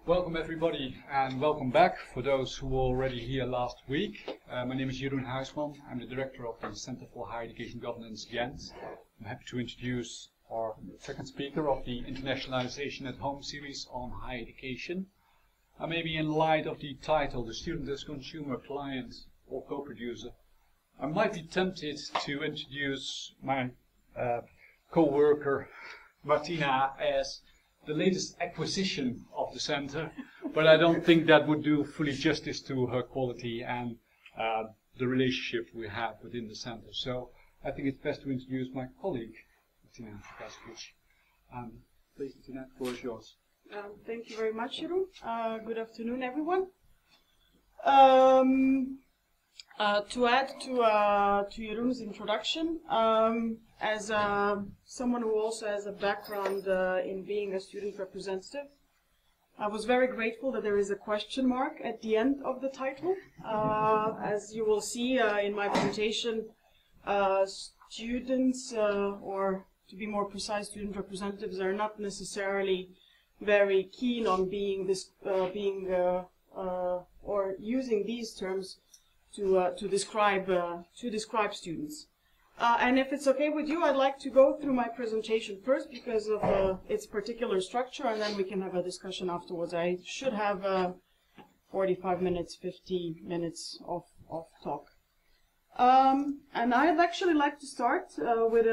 Welcome everybody and welcome back for those who were already here last week. My name is Jeroen Huisman. I'm the director of the Center for Higher Education Governance, Ghent. I'm happy to introduce our second speaker of the Internationalization at Home series on higher education. Maybe in light of the title, the student as consumer, client or co-producer, I might be tempted to introduce my co-worker Martina as the latest acquisition of the center, but I don't think that would do fully justice to her quality and the relationship we have within the center. So I think it's best to introduce my colleague, Martina Vukasovic. Please, Martina, the floor is yours. Thank you very much, Jeroen. Good afternoon, everyone. To add to Jeroen's introduction, as someone who also has a background in being a student representative, I was very grateful that there is a question mark at the end of the title. As you will see in my presentation, students, or to be more precise, student representatives are not necessarily very keen on being or using these terms to describe students. And if it's okay with you, I'd like to go through my presentation first because of its particular structure, and then we can have a discussion afterwards. I should have 45 minutes, 50 minutes of talk. And I'd actually like to start with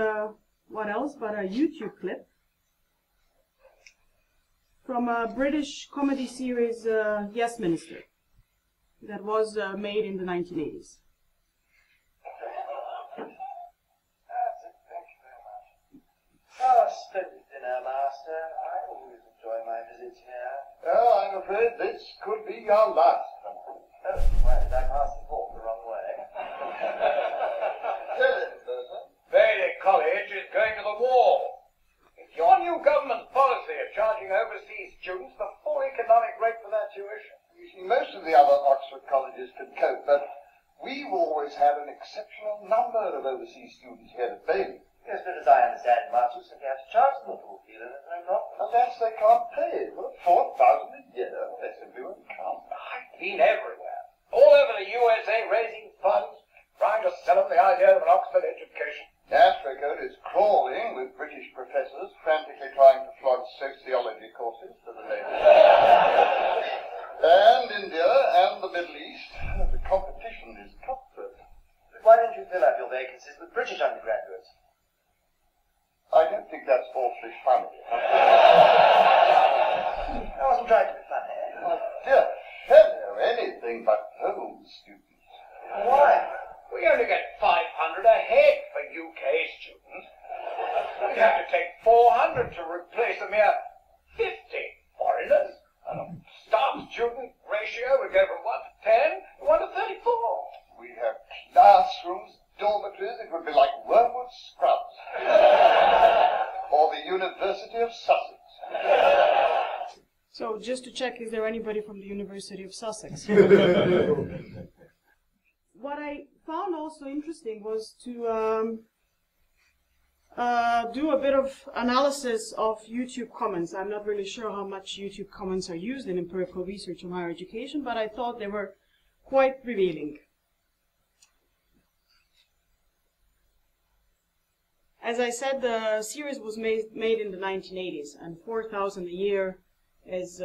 what else but a YouTube clip from a British comedy series, Yes Minister, that was made in the 1980s. Oh, splendid dinner, Master. I always enjoy my visits here. Oh, I'm afraid this could be your last. Oh, why did I pass the fork the wrong way? Tell him, Bertha. Vedic College is going to the wall. It's your new government policy of charging overseas students the full economic rate for their tuition. You see, most of the other Oxford colleges can cope, but we've always had an exceptional number of overseas students here at Bailey. Yes, but as I understand, Master, simply have to charge them the full fee, and there's no problem. Unless they can't pay. Well, $4,000 a year, they simply won't come. I've been everywhere. All over the USA, raising funds, trying to sell them the idea of an Oxford education. Africa is crawling with British professors frantically trying to flog sociology courses to the ladies. And India and the Middle East, the competition is cutthroat. Why don't you fill up your vacancies with British undergraduates? I don't think that's awfully funny. I wasn't trying to be funny. Oh, dear fellow, anything but home students. Why? We only get 500 a head for UK students. We'd have to take 400 to replace a mere 50 foreigners. And a staff-student ratio would go from 1 to 10 to 1 to 34. We'd have classrooms, dormitories, it would be like Wormwood Scrubs. Or the University of Sussex. So just to check, is there anybody from the University of Sussex? What I found also interesting was to do a bit of analysis of YouTube comments. I'm not really sure how much YouTube comments are used in empirical research on higher education, but I thought they were quite revealing. As I said, the series was made in the 1980s, and 4,000 a year is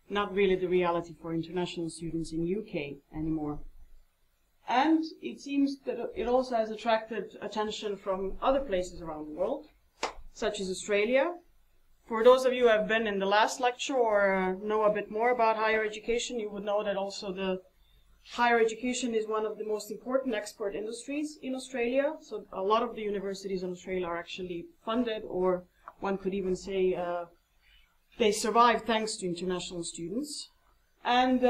not really the reality for international students in UK anymore. And it seems that it also has attracted attention from other places around the world, such as Australia. For those of you who have been in the last lecture or know a bit more about higher education, you would know that also the higher education is one of the most important export industries in Australia. So a lot of the universities in Australia are actually funded, or one could even say they survive thanks to international students. And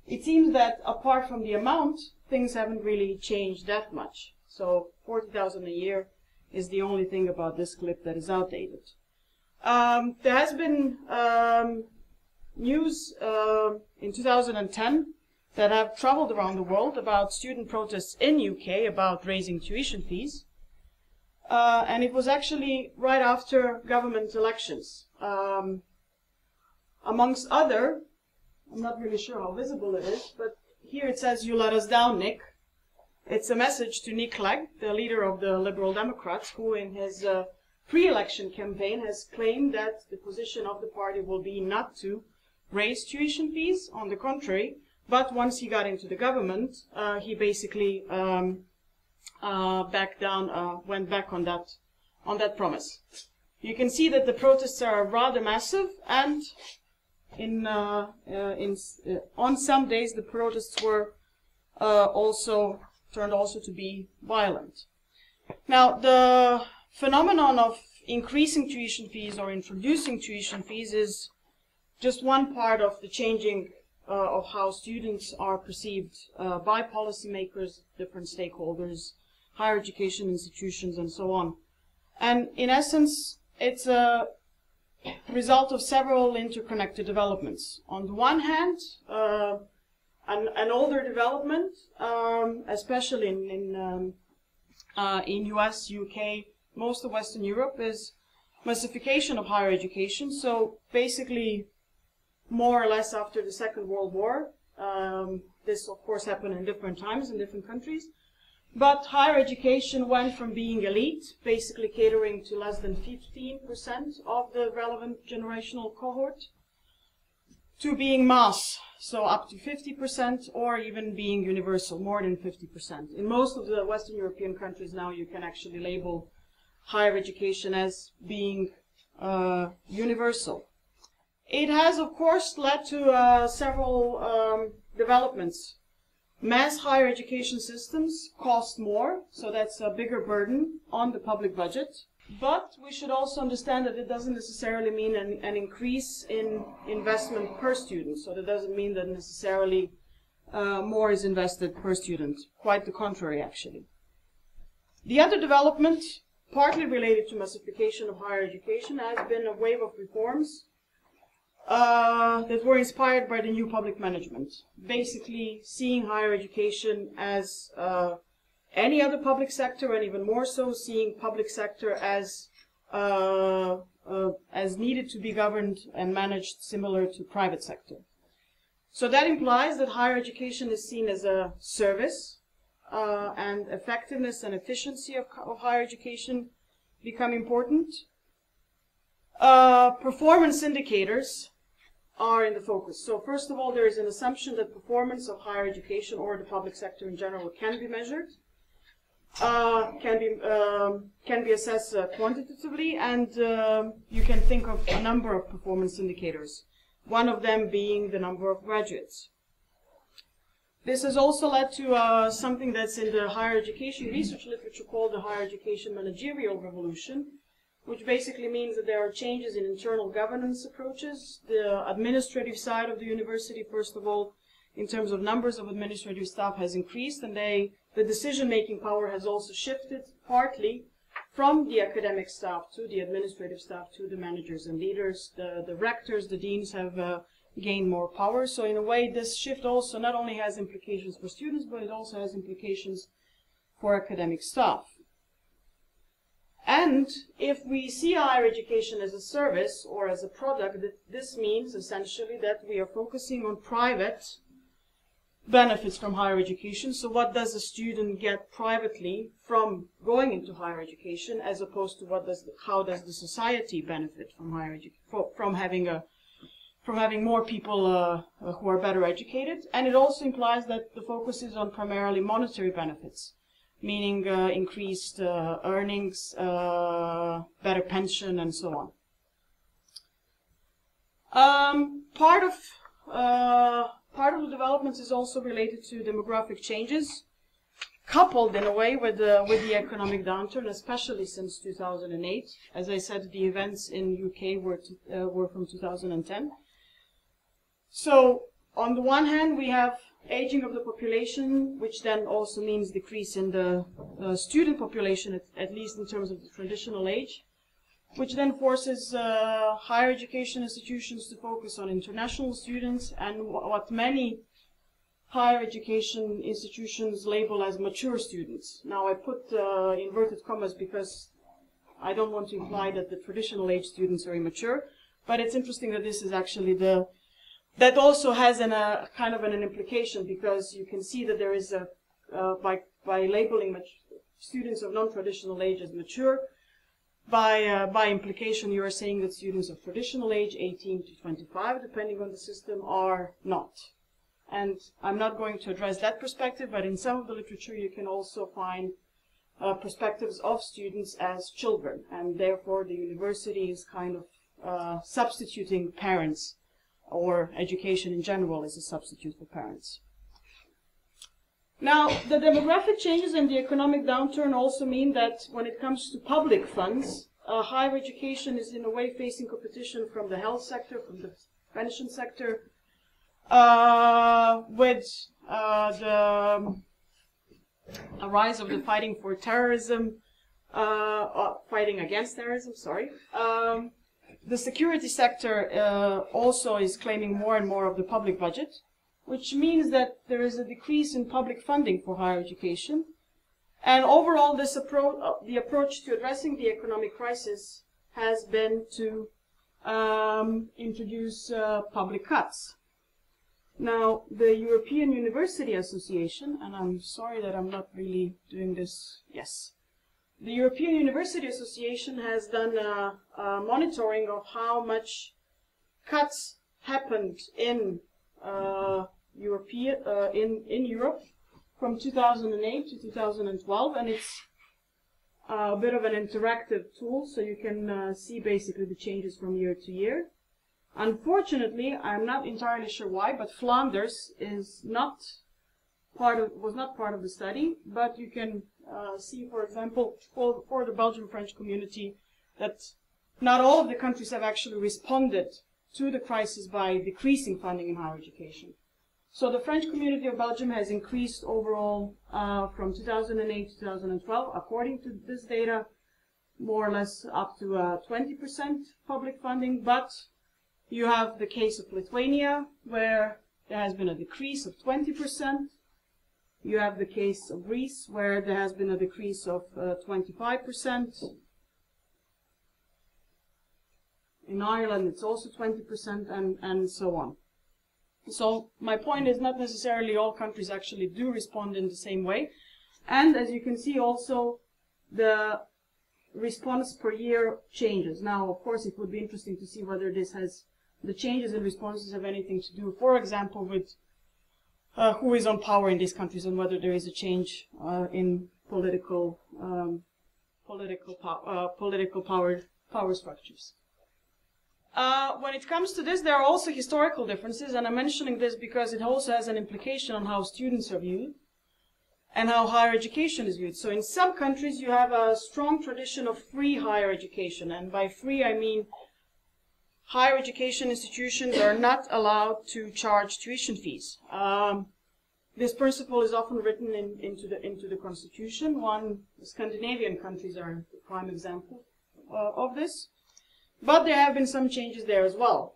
it seems that apart from the amount, things haven't really changed that much. So 40,000 a year is the only thing about this clip that is outdated. There has been news in 2010 that have traveled around the world about student protests in UK about raising tuition fees. And it was actually right after government elections. amongst other, I'm not really sure how visible it is, but here it says, "You let us down, Nick." It's a message to Nick Clegg, the leader of the Liberal Democrats, who in his pre-election campaign has claimed that the position of the party will be not to raise tuition fees. On the contrary, but once he got into the government, he basically backed down, went back on that promise. You can see that the protests are rather massive, and on some days the protests were turned also to be violent. Now, the phenomenon of increasing tuition fees or introducing tuition fees is just one part of the changing of how students are perceived by policymakers, different stakeholders, higher education institutions, and so on. And in essence, it's a result of several interconnected developments. On the one hand, an older development, especially in US, UK, most of Western Europe, is massification of higher education. So basically, more or less after the Second World War, this of course happened in different times in different countries, but higher education went from being elite, basically catering to less than 15% of the relevant generational cohort, to being mass, so up to 50%, or even being universal, more than 50%. In most of the Western European countries now, you can actually label higher education as being universal. It has, of course, led to several developments. Mass higher education systems cost more, so that's a bigger burden on the public budget. But we should also understand that it doesn't necessarily mean an increase in investment per student. So that doesn't mean that necessarily more is invested per student. Quite the contrary, actually. The other development, partly related to massification of higher education, has been a wave of reforms that were inspired by the new public management. Basically, seeing higher education as any other public sector, and even more so, seeing public sector as needed to be governed and managed similar to private sector. So that implies that higher education is seen as a service, and effectiveness and efficiency of higher education become important. Performance indicators are in the focus. So first of all, there is an assumption that performance of higher education or the public sector in general can be measured, can be assessed quantitatively, and you can think of a number of performance indicators, one of them being the number of graduates. This has also led to something that's in the higher education research literature called the higher education managerial revolution, which basically means that there are changes in internal governance approaches. The administrative side of the university, first of all, in terms of numbers of administrative staff, has increased, and the decision-making power has also shifted partly from the academic staff to the administrative staff to the managers and leaders. The rectors, the deans have gained more power. So in a way, this shift also not only has implications for students, but it also has implications for academic staff. And if we see higher education as a service or as a product, this means essentially that we are focusing on private benefits from higher education. So what does a student get privately from going into higher education, as opposed to how does the society benefit from higher education, from having more people who are better educated? And it also implies that the focus is on primarily monetary benefits, meaning increased earnings, better pension, and so on. Part of the developments is also related to demographic changes, coupled in a way with the economic downturn, especially since 2008. As I said, the events in UK were from 2010. So on the one hand, we have aging of the population, which then also means decrease in the student population, at least in terms of the traditional age, which then forces higher education institutions to focus on international students and what many higher education institutions label as mature students. Now I put inverted commas because I don't want to imply that the traditional age students are immature, But it's interesting that this is actually that also has a kind of an implication, because you can see that there is a, by labeling students of non-traditional age as mature, by implication you are saying that students of traditional age, 18 to 25, depending on the system, are not. And I'm not going to address that perspective, but in some of the literature you can also find perspectives of students as children, and therefore the university is kind of substituting parents, or education in general is a substitute for parents. Now, the demographic changes and the economic downturn also mean that when it comes to public funds, higher education is in a way facing competition from the health sector, from the pension sector, with the rise of the fighting for terrorism, fighting against terrorism, sorry. The security sector also is claiming more and more of the public budget, which means that there is a decrease in public funding for higher education. And overall, this the approach to addressing the economic crisis has been to introduce public cuts. Now, the European University Association, and I'm sorry that I'm not really doing this, yes. The European University Association has done a monitoring of how much cuts happened in in Europe from 2008 to 2012, and it's a bit of an interactive tool, so you can see basically the changes from year to year. Unfortunately, I'm not entirely sure why, but Flanders is was not part of the study, but you can see, for example, for the Belgian-French community, that not all of the countries have actually responded to the crisis by decreasing funding in higher education. So the French community of Belgium has increased overall from 2008 to 2012, according to this data, more or less up to 20% public funding, but you have the case of Lithuania, where there has been a decrease of 20%. You have the case of Greece, where there has been a decrease of 25%. In Ireland, it's also 20%, and so on. So my point is not necessarily all countries actually do respond in the same way. And as you can see also, the response per year changes. Now, of course, it would be interesting to see whether the changes in responses have anything to do, for example, with who is on power in these countries, and whether there is a change in political power structures. When it comes to this, there are also historical differences, and I'm mentioning this because it also has an implication on how students are viewed and how higher education is viewed. So in some countries you have a strong tradition of free higher education, and by free I mean higher education institutions are not allowed to charge tuition fees. This principle is often written into the constitution. The Scandinavian countries are the prime example of this. But there have been some changes there as well.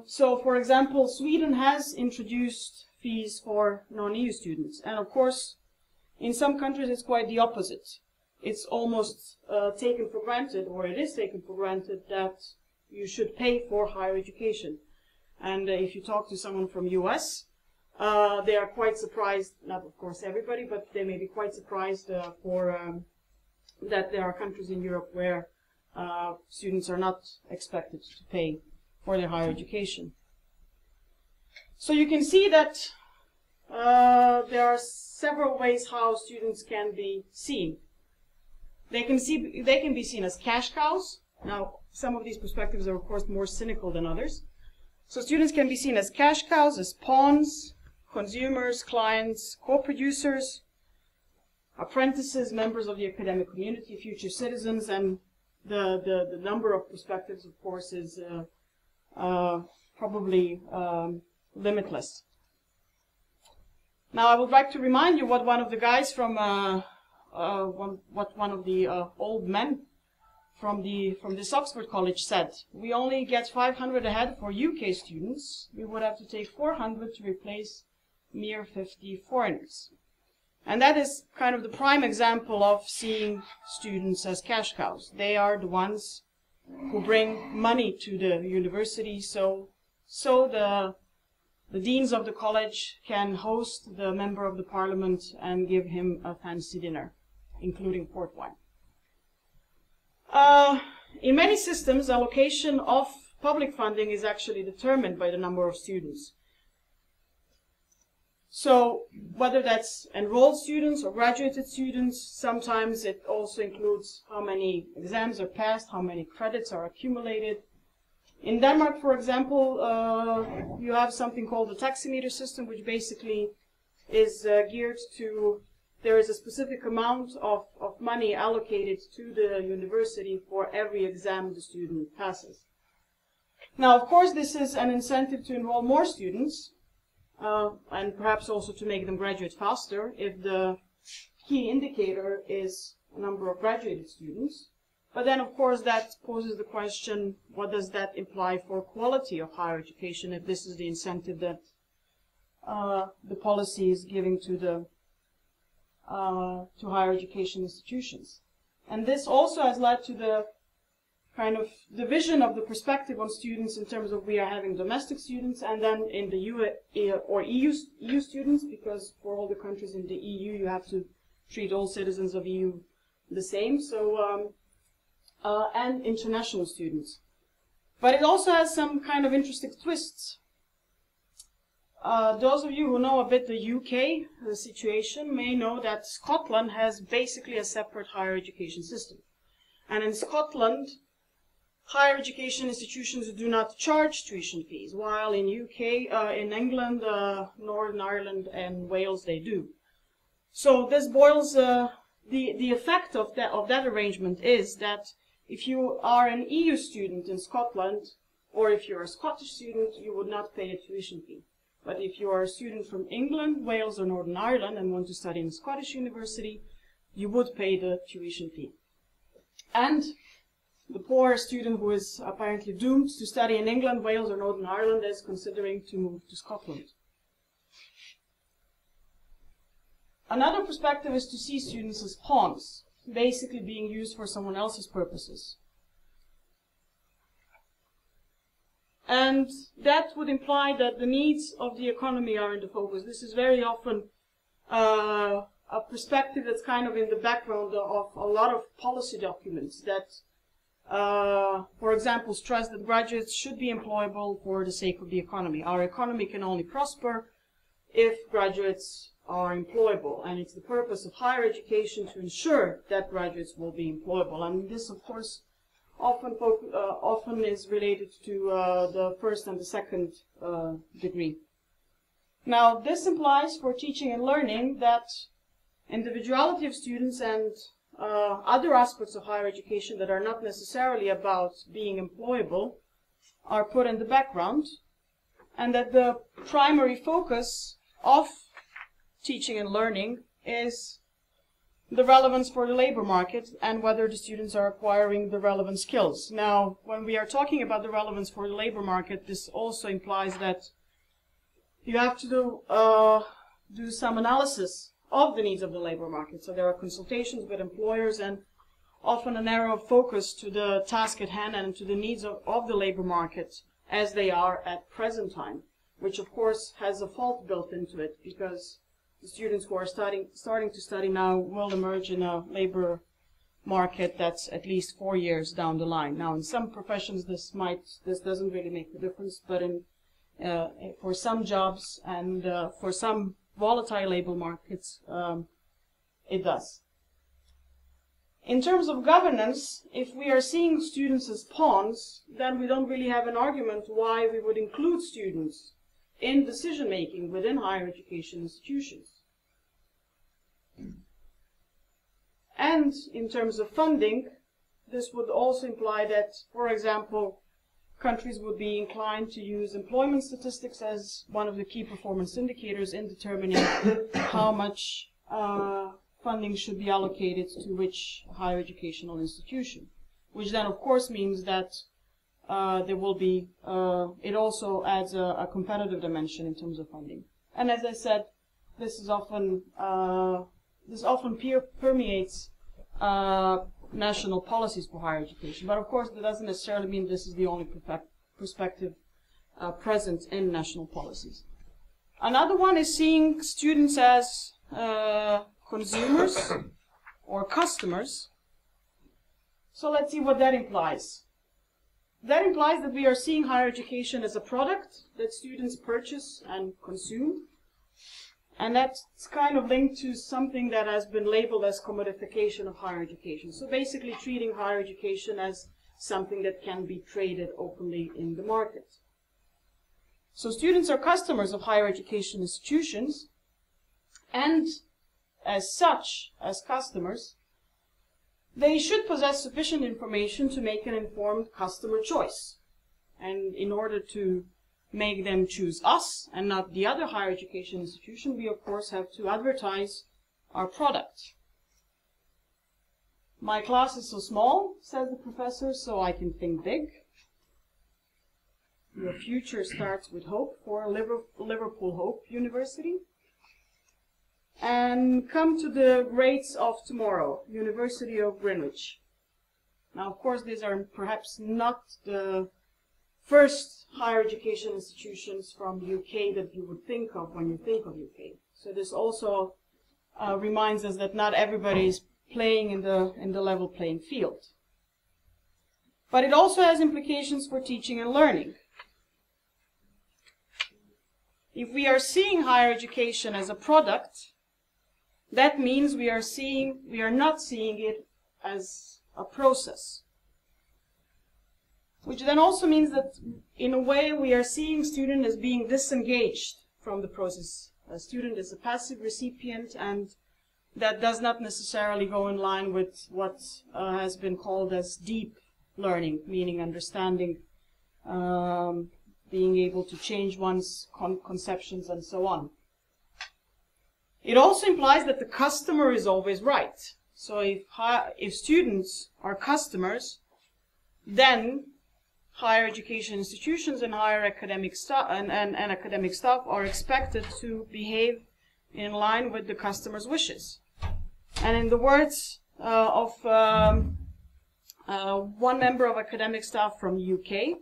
So, for example, Sweden has introduced fees for non-EU students. And of course, in some countries it's quite the opposite. It's almost taken for granted, or it is taken for granted, that you should pay for higher education. And if you talk to someone from US, they are quite surprised, not of course everybody, but they may be quite surprised that there are countries in Europe where students are not expected to pay for their higher education. So you can see that there are several ways how students can be seen. They can be seen as cash cows. Now, some of these perspectives are of course more cynical than others. So students can be seen as cash cows, as pawns, consumers, clients, co-producers, apprentices, members of the academic community, future citizens, and the number of perspectives, of course, is probably limitless. Now, I would like to remind you what one of the guys from one of the old men from this Oxford College said. We only get 500 ahead for UK students. We would have to take 400 to replace mere 50 foreigners. And that is kind of the prime example of seeing students as cash cows. They are the ones who bring money to the university, so the deans of the college can host the member of the parliament and give him a fancy dinner, including port wine. In many systems, allocation of public funding is actually determined by the number of students. So whether that's enrolled students or graduated students, sometimes it also includes how many exams are passed, how many credits are accumulated. In Denmark, for example, you have something called the taximeter system, which basically is geared to, there is a specific amount of money allocated to the university for every exam the student passes. Now, of course, this is an incentive to enroll more students, and perhaps also to make them graduate faster if the key indicator is a number of graduated students. But then, of course, that poses the question, what does that imply for quality of higher education if this is the incentive that the policy is giving to higher education institutions? And this also has led to the kind of division of the perspective on students in terms of we are having domestic students and then in the EU students, because for all the countries in the EU you have to treat all citizens of EU the same. So and international students. But it also has some kind of interesting twists. Those of you who know a bit the UK situation may know that Scotland has basically a separate higher education system. And in Scotland, higher education institutions do not charge tuition fees, while in in England, Northern Ireland and Wales they do. So this boils, the effect of that arrangement is that if you are an EU student in Scotland, or if you're a Scottish student, you would not pay a tuition fee. But if you are a student from England, Wales, or Northern Ireland and want to study in a Scottish university, you would pay the tuition fee. And the poor student who is apparently doomed to study in England, Wales, or Northern Ireland is considering to move to Scotland. Another perspective is to see students as pawns, basically being used for someone else's purposes. And that would imply that the needs of the economy are in the focus. This is very often a perspective that's kind of in the background of a lot of policy documents that, for example, stress that graduates should be employable for the sake of the economy. Our economy can only prosper if graduates are employable, and it's the purpose of higher education to ensure that graduates will be employable. And this, of course, often is related to the first and the second degree. Now, this implies for teaching and learning that individuality of students and other aspects of higher education that are not necessarily about being employable are put in the background, and that the primary focus of teaching and learning is the relevance for the labor market and whether the students are acquiring the relevant skills. Now, when we are talking about the relevance for the labor market, this also implies that you have to do some analysis of the needs of the labor market. So there are consultations with employers and often a narrow focus to the task at hand and to the needs of the labor market as they are at present time, which of course has a fault built into it, because the students who are starting to study now will emerge in a labor market that's at least 4 years down the line. Now, in some professions, this doesn't really make a difference, but for some jobs and for some volatile labor markets, it does. In terms of governance, if we are seeing students as pawns, then we don't really have an argument why we would include students in decision-making within higher education institutions. And in terms of funding, this would also imply that, for example, countries would be inclined to use employment statistics as one of the key performance indicators in determining how much funding should be allocated to which higher educational institution, which then of course means that there will be, it also adds a competitive dimension in terms of funding. And as I said, this is often, permeates national policies for higher education. But of course, that doesn't necessarily mean this is the only perspective present in national policies. Another one is seeing students as consumers or customers. So let's see what that implies. That implies that we are seeing higher education as a product that students purchase and consume. And that's kind of linked to something that has been labeled as commodification of higher education. So basically treating higher education as something that can be traded openly in the market. So students are customers of higher education institutions, and as such, as customers, they should possess sufficient information to make an informed customer choice. And in order to make them choose us and not the other higher education institution, we of course have to advertise our product. My class is so small, says the professor, so I can think big. Your future starts with hope for Liverpool Hope University. And come to the greats of tomorrow, University of Greenwich. Now, of course, these are perhaps not the first higher education institutions from the UK that you would think of when you think of UK. So this also reminds us that not everybody is playing in the level playing field. But it also has implications for teaching and learning. If we are seeing higher education as a product, that means we are not seeing it as a process. Which then also means that, in a way, we are seeing student as being disengaged from the process. A student is a passive recipient, and that does not necessarily go in line with what has been called as deep learning, meaning understanding, being able to change one's conceptions and so on. It also implies that the customer is always right. So if students are customers, then higher education institutions and higher academic staff and academic staff are expected to behave in line with the customer's wishes. And in the words of one member of academic staff from the UK,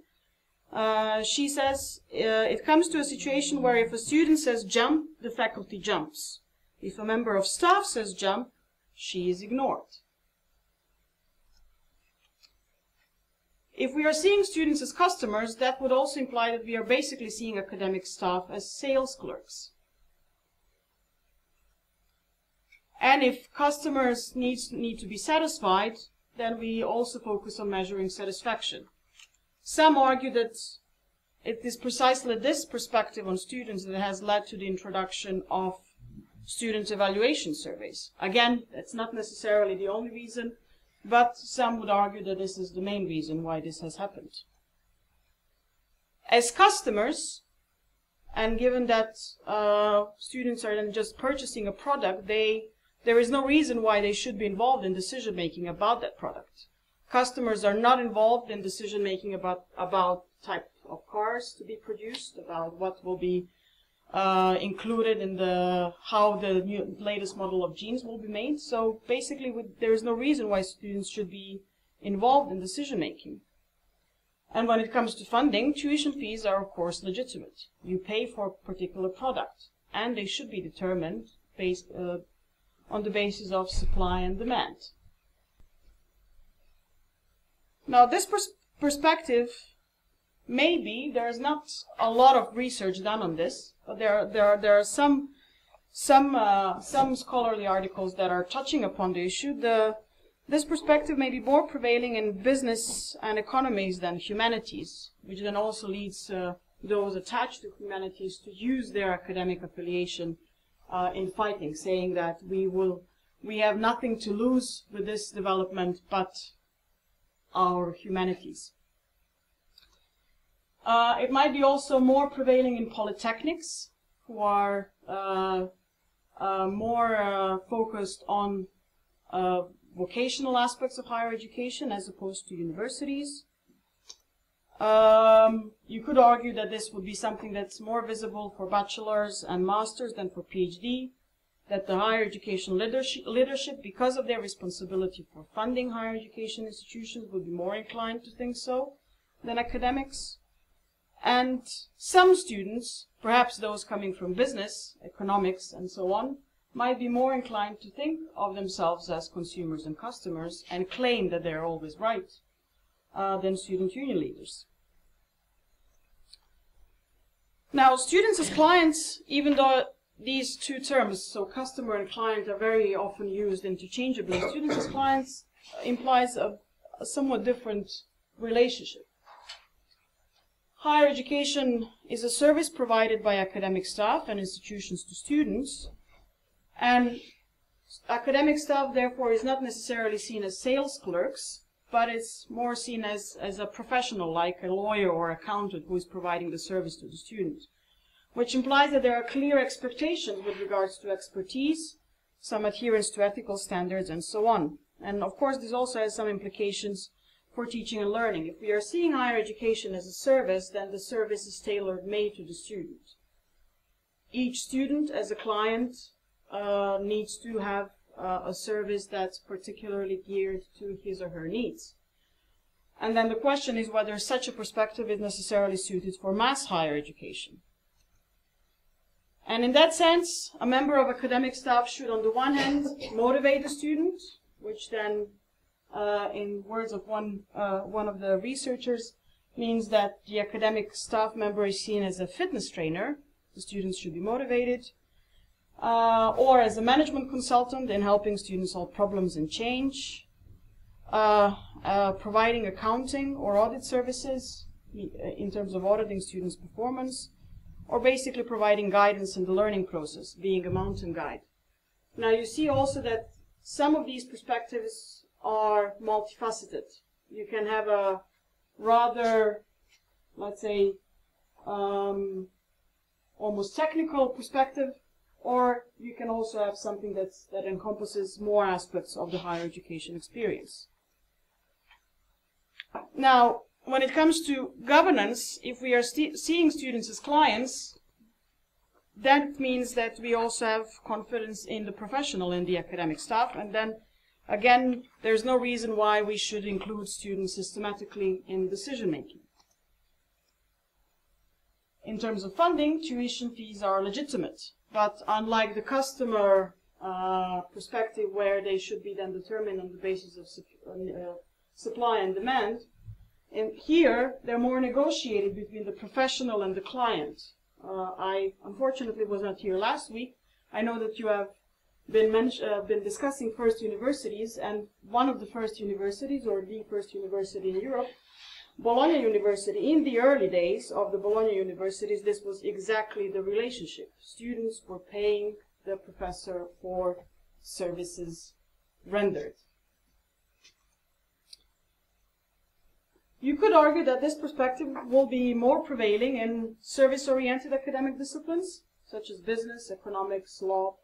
she says, it comes to a situation where if a student says jump, the faculty jumps. If a member of staff says jump, she is ignored. If we are seeing students as customers, that would also imply that we are basically seeing academic staff as sales clerks. And if customers need to be satisfied, then we also focus on measuring satisfaction. Some argue that it is precisely this perspective on students that has led to the introduction of student evaluation surveys. Again, that's not necessarily the only reason, but some would argue that this is the main reason why this has happened. As customers, and given that students are then just purchasing a product, there is no reason why they should be involved in decision-making about that product. Customers are not involved in decision-making about type of cars to be produced, about what will be included in how the latest model of jeans will be made. So basically, there is no reason why students should be involved in decision making. And when it comes to funding, tuition fees are of course legitimate. You pay for a particular product, and they should be determined based on the basis of supply and demand. Now, this perspective, maybe there is not a lot of research done on this, but there are some scholarly articles that are touching upon the issue. This perspective may be more prevailing in business and economies than humanities, which then also leads those attached to humanities to use their academic affiliation in fighting, saying that we have nothing to lose with this development but our humanities. It might be also more prevailing in polytechnics, who are more focused on vocational aspects of higher education as opposed to universities. You could argue that this would be something that's more visible for bachelors and masters than for PhD. that the higher education leadership, because of their responsibility for funding higher education institutions, would be more inclined to think so than academics. And some students, perhaps those coming from business, economics, and so on, might be more inclined to think of themselves as consumers and customers and claim that they're always right than student union leaders. Now, students as clients, even though these two terms, so customer and client, are very often used interchangeably, students as clients implies a somewhat different relationship. Higher education is a service provided by academic staff and institutions to students, and academic staff therefore is not necessarily seen as sales clerks, but it's more seen as a professional, like a lawyer or accountant who is providing the service to the student, which implies that there are clear expectations with regards to expertise, some adherence to ethical standards, and so on. And of course, this also has some implications for teaching and learning. If we are seeing higher education as a service, then the service is tailor-made to the student. Each student, as a client, needs to have a service that's particularly geared to his or her needs. And then the question is whether such a perspective is necessarily suited for mass higher education. And in that sense, a member of academic staff should, on the one hand, motivate the student, which then, in words of one of the researchers, means that the academic staff member is seen as a fitness trainer. The students should be motivated. Or as a management consultant in helping students solve problems and change, providing accounting or audit services in terms of auditing students' performance, or basically providing guidance in the learning process, being a mountain guide. Now you see also that some of these perspectives are multifaceted. You can have a rather, let's say, almost technical perspective, or you can also have something that encompasses more aspects of the higher education experience. Now, when it comes to governance, if we are seeing students as clients, that means that we also have confidence in the professional, in the academic staff, and then, again, there's no reason why we should include students systematically in decision-making. In terms of funding, tuition fees are legitimate. But unlike the customer perspective, where they should be then determined on the basis of supply and demand, and here they're more negotiated between the professional and the client. I unfortunately was not here last week. I know that you have been discussing first universities, and one of the first universities, or the first university in Europe, Bologna University, in the early days of the Bologna universities, this was exactly the relationship. Students were paying the professor for services rendered. You could argue that this perspective will be more prevailing in service-oriented academic disciplines, such as business, economics, law,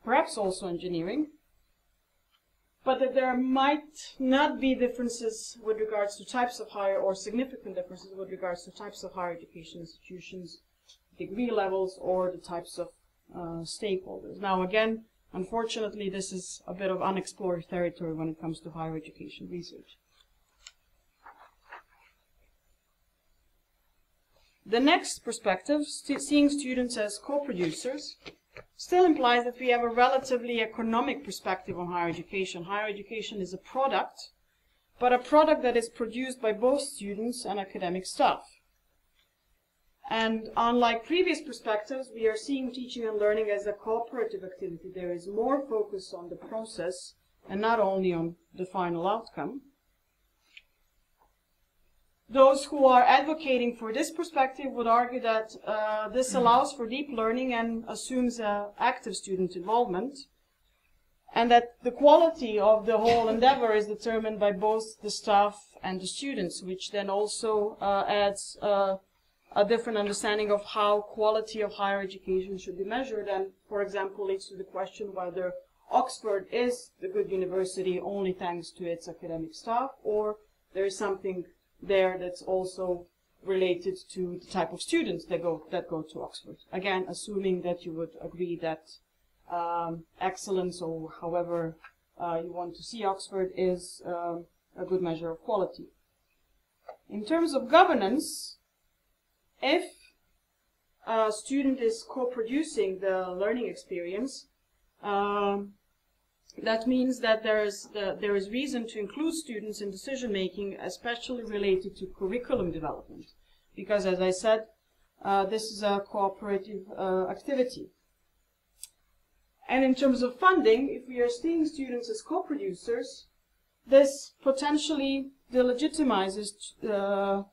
perhaps also engineering, but that there might not be differences with regards to types of higher, or significant differences with regards to types of higher education institutions, degree levels, or the types of stakeholders. Now again, unfortunately, this is a bit of unexplored territory when it comes to higher education research. The next perspective, seeing students as co-producers, still implies that we have a relatively economic perspective on higher education. Higher education is a product, but a product that is produced by both students and academic staff. And unlike previous perspectives, we are seeing teaching and learning as a cooperative activity. There is more focus on the process and not only on the final outcome. Those who are advocating for this perspective would argue that this allows for deep learning and assumes active student involvement, and that the quality of the whole endeavor is determined by both the staff and the students, which then also adds a different understanding of how quality of higher education should be measured, and, for example, leads to the question whether Oxford is the good university only thanks to its academic staff, or there is something there that's also related to the type of students that go to Oxford. Again, assuming that you would agree that excellence, or however you want to see Oxford, is a good measure of quality. In terms of governance, if a student is co-producing the learning experience, that means that there is reason to include students in decision making, especially related to curriculum development, because, as I said, this is a cooperative activity. And in terms of funding, if we are seeing students as co-producers, this potentially delegitimizes the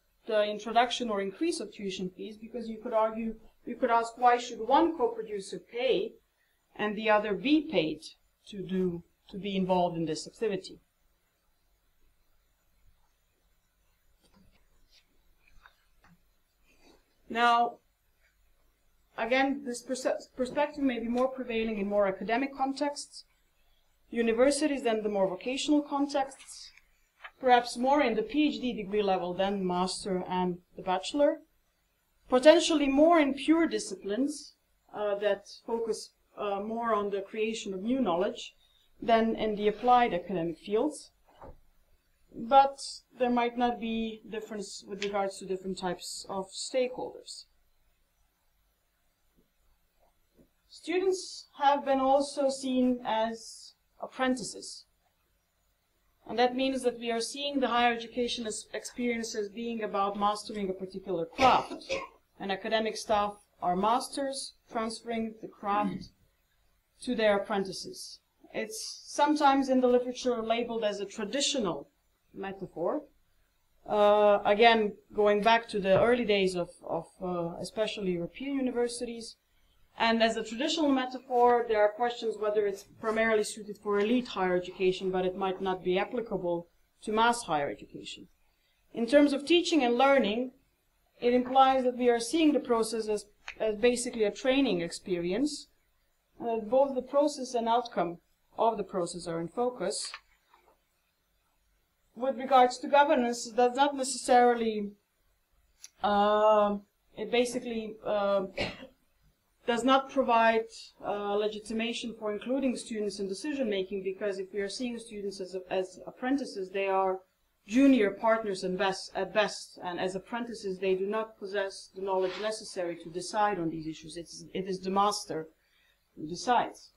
introduction or increase of tuition fees, because you could ask, why should one co-producer pay and the other be paid to be involved in this activity? Now, again, this perspective may be more prevailing in more academic contexts, universities than the more vocational contexts, perhaps more in the PhD degree level than master and the bachelor, potentially more in pure disciplines that focus more on the creation of new knowledge than in the applied academic fields. But there might not be difference with regards to different types of stakeholders. Students have been also seen as apprentices. And that means that we are seeing the higher education experience as being about mastering a particular craft. And academic staff are masters, transferring the craft to their apprentices. It's sometimes in the literature labeled as a traditional metaphor. Again, going back to the early days of especially European universities. And as a traditional metaphor, there are questions whether it's primarily suited for elite higher education, but it might not be applicable to mass higher education. In terms of teaching and learning, it implies that we are seeing the process as basically a training experience. Both the process and outcome of the process are in focus. With regards to governance, it does not necessarily, it basically does not provide legitimation for including students in decision making, because if we are seeing students as apprentices, they are junior partners at best, and as apprentices they do not possess the knowledge necessary to decide on these issues. It is the master who decides.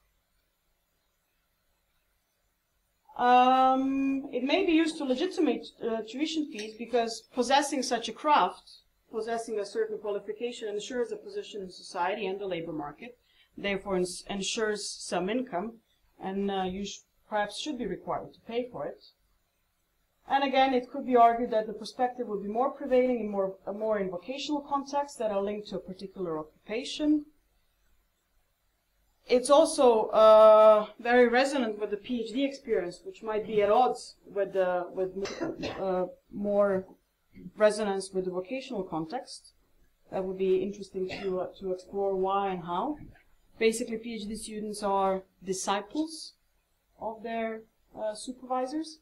It may be used to legitimate tuition fees, because possessing such a craft, possessing a certain qualification, ensures a position in society and the labor market, therefore ensures some income, and you perhaps should be required to pay for it. And again, it could be argued that the perspective would be more prevailing in more in vocational contexts that are linked to a particular occupation. It's also very resonant with the PhD experience, which might be at odds with more resonance with the vocational context. That would be interesting to explore why and how. Basically, PhD students are disciples of their supervisors.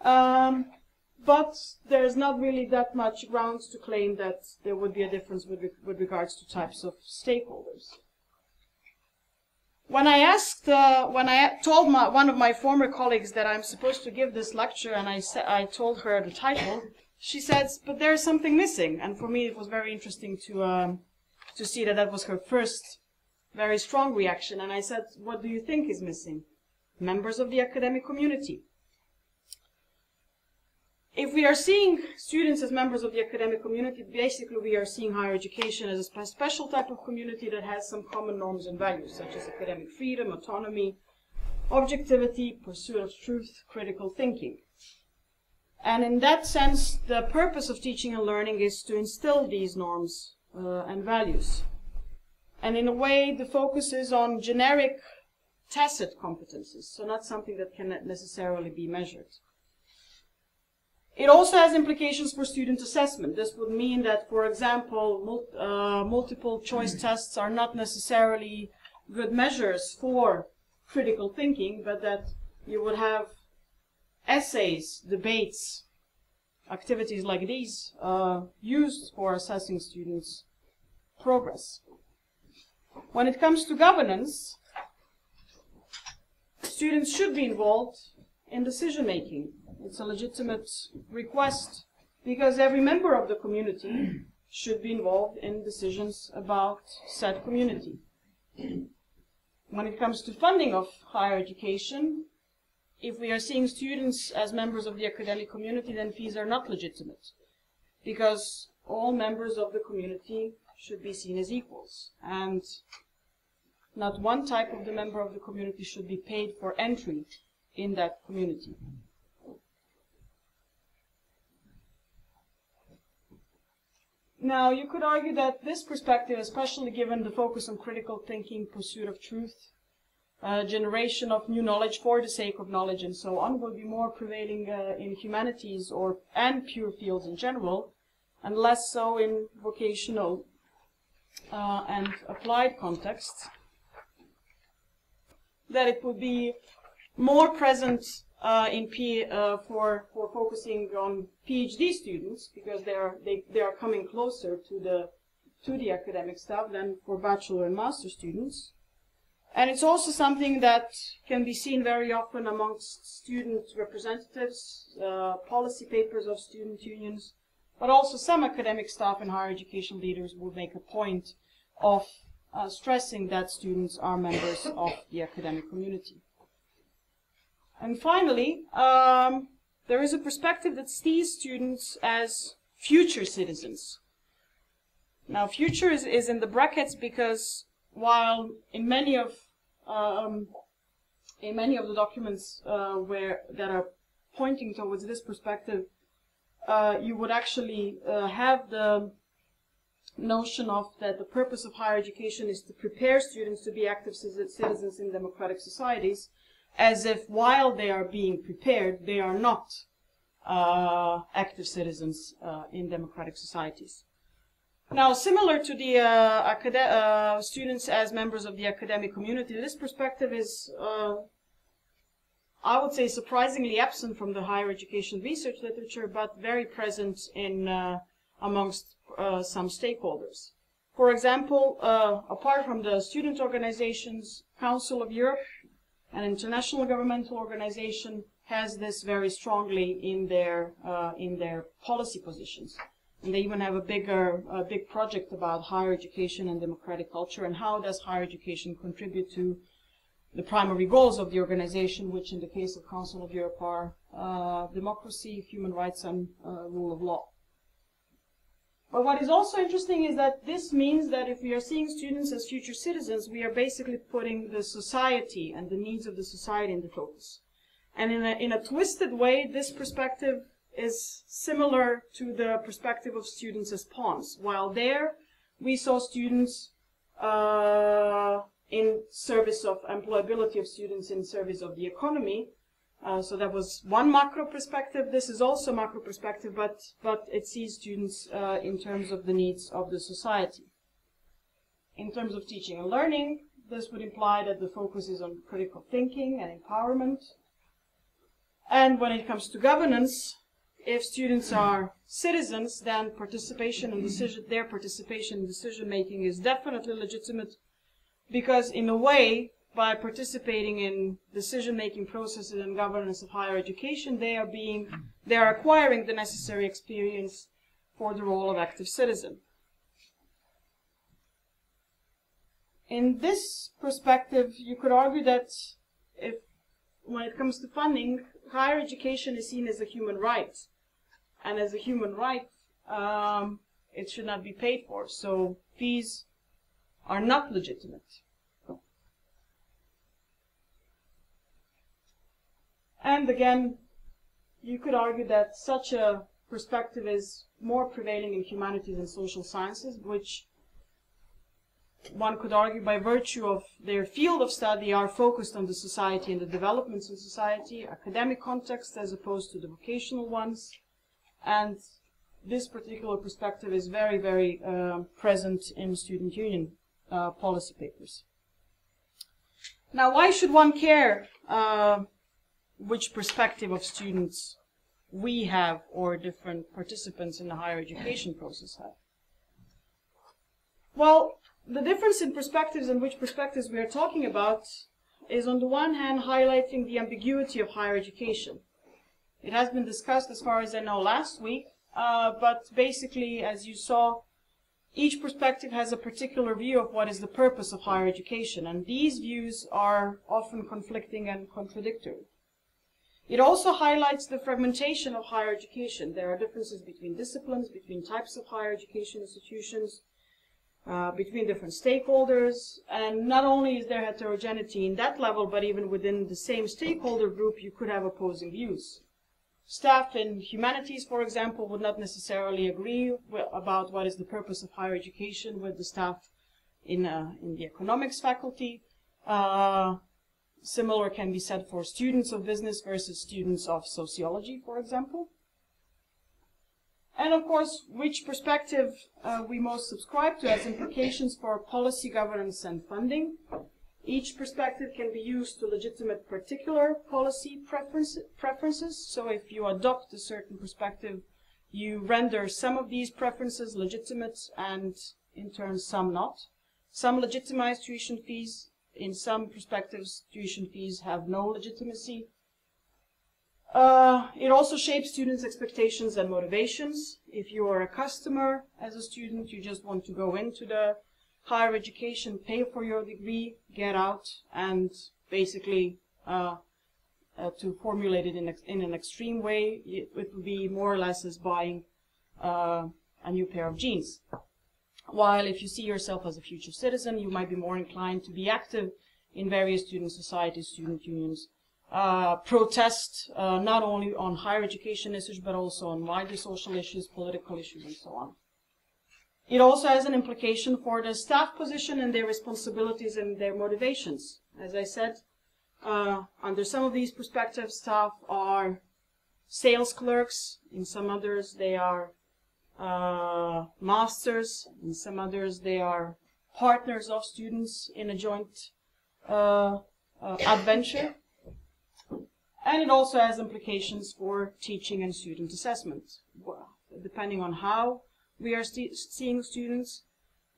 But there's not really that much grounds to claim that there would be a difference with regards to types of stakeholders. When I told one of my former colleagues that I'm supposed to give this lecture, and I told her the title, she says, "But there's something missing." And for me, it was very interesting to see that was her first very strong reaction. And I said, "What do you think is missing?" Members of the academic community. If we are seeing students as members of the academic community, basically we are seeing higher education as a special type of community that has some common norms and values, such as academic freedom, autonomy, objectivity, pursuit of truth, critical thinking. And in that sense, the purpose of teaching and learning is to instill these norms and values. And in a way, the focus is on generic tacit competences, so not something that can necessarily be measured. It also has implications for student assessment. This would mean that, for example, multiple choice tests are not necessarily good measures for critical thinking, but that you would have essays, debates, activities like these used for assessing students' progress. When it comes to governance, students should be involved in decision making. It's a legitimate request because every member of the community should be involved in decisions about said community. When it comes to funding of higher education, if we are seeing students as members of the academic community, then fees are not legitimate, because all members of the community should be seen as equals, and not one type of the member of the community should be paid for entry in that community. Now, you could argue that this perspective, especially given the focus on critical thinking, pursuit of truth, generation of new knowledge for the sake of knowledge, and so on, will be more prevailing in humanities and pure fields in general, and less so in vocational and applied contexts. That it would be more present for focusing on PhD students, because they are coming closer to the academic staff than for bachelor and master students. And it's also something that can be seen very often amongst student representatives, policy papers of student unions, but also some academic staff and higher education leaders would make a point of stressing that students are members of the academic community. And finally, there is a perspective that sees students as future citizens. Now, future is in the brackets because while in many of the documents that are pointing towards this perspective, you would actually have the notion of that the purpose of higher education is to prepare students to be active citizens in democratic societies, as if while they are being prepared, they are not active citizens in democratic societies. Now, similar to the students as members of the academic community, this perspective is, I would say, surprisingly absent from the higher education research literature, but very present in amongst some stakeholders. For example, apart from the student organizations, Council of Europe, an international governmental organization, has this very strongly in their policy positions. And they even have a big project about higher education and democratic culture, and how does higher education contribute to the primary goals of the organization, which in the case of Council of Europe are democracy, human rights, and rule of law. But what is also interesting is that this means that if we are seeing students as future citizens, we are basically putting the society and the needs of the society in the focus. And in a twisted way, this perspective is similar to the perspective of students as pawns. While there, we saw students in service of employability of students in service of the economy. So that was one macro perspective. This is also macro perspective, but it sees students in terms of the needs of the society. In terms of teaching and learning, this would imply that the focus is on critical thinking and empowerment. And when it comes to governance, if students are citizens, then their participation in decision making is definitely legitimate, because in a way, by participating in decision-making processes and governance of higher education, they are acquiring the necessary experience for the role of active citizen. In this perspective, you could argue that when it comes to funding, higher education is seen as a human right, and as a human right, it should not be paid for. So fees are not legitimate. And again, you could argue that such a perspective is more prevailing in humanities and social sciences, which one could argue by virtue of their field of study are focused on the society and the developments in society, academic contexts as opposed to the vocational ones. And this particular perspective is very, very present in student union policy papers. Now, why should one care which perspective of students we have or different participants in the higher education process have? Well, the difference in perspectives and which perspectives we are talking about is on the one hand highlighting the ambiguity of higher education. It has been discussed, as far as I know, last week, but basically, as you saw, each perspective has a particular view of what is the purpose of higher education, and these views are often conflicting and contradictory. It also highlights the fragmentation of higher education. There are differences between disciplines, between types of higher education institutions, between different stakeholders, and not only is there heterogeneity in that level, but even within the same stakeholder group, you could have opposing views. Staff in humanities, for example, would not necessarily agree about what is the purpose of higher education with the staff in the economics faculty. Similar can be said for students of business versus students of sociology, for example. And of course, which perspective we most subscribe to has implications for policy, governance, and funding. Each perspective can be used to legitimate particular policy preferences. So if you adopt a certain perspective, you render some of these preferences legitimate and in turn some not. Some legitimize tuition fees. In some perspectives, tuition fees have no legitimacy. It also shapes students' expectations and motivations. If you are a customer as a student, you just want to go into the higher education, pay for your degree, get out, and basically, to formulate it in an extreme way, it would be more or less as buying a new pair of jeans. While if you see yourself as a future citizen, you might be more inclined to be active in various student societies, student unions, protest not only on higher education issues, but also on wider social issues, political issues, and so on. It also has an implication for the staff position and their responsibilities and their motivations. As I said, under some of these perspectives, staff are sales clerks. In some others, they are masters. In some others, they are partners of students in a joint adventure. And it also has implications for teaching and student assessment. Depending on how we are seeing students,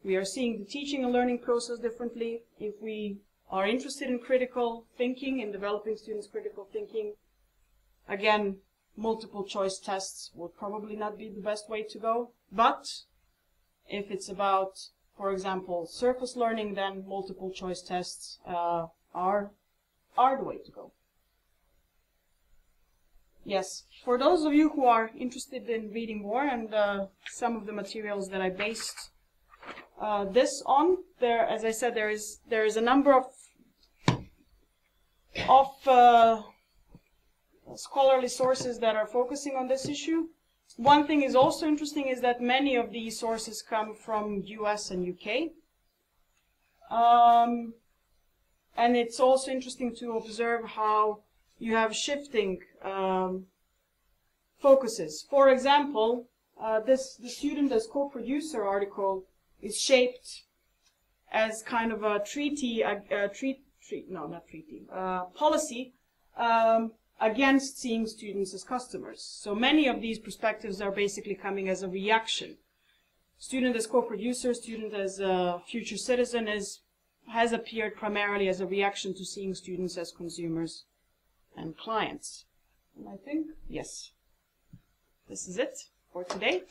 we are seeing the teaching and learning process differently. If we are interested in critical thinking, in developing students' critical thinking, again, multiple choice tests would probably not be the best way to go. But if it's about, for example, surface learning, then multiple choice tests are the way to go. Yes, for those of you who are interested in reading more and some of the materials that I based this on, there, as I said, there is a number of scholarly sources that are focusing on this issue. One thing is also interesting is that many of these sources come from US and UK. And it's also interesting to observe how you have shifting focuses. For example, the student as co-producer article is shaped as kind of a policy against seeing students as customers. So many of these perspectives are basically coming as a reaction. Student as co-producer, student as a future citizen has appeared primarily as a reaction to seeing students as consumers and clients. And I think, yes, this is it for today.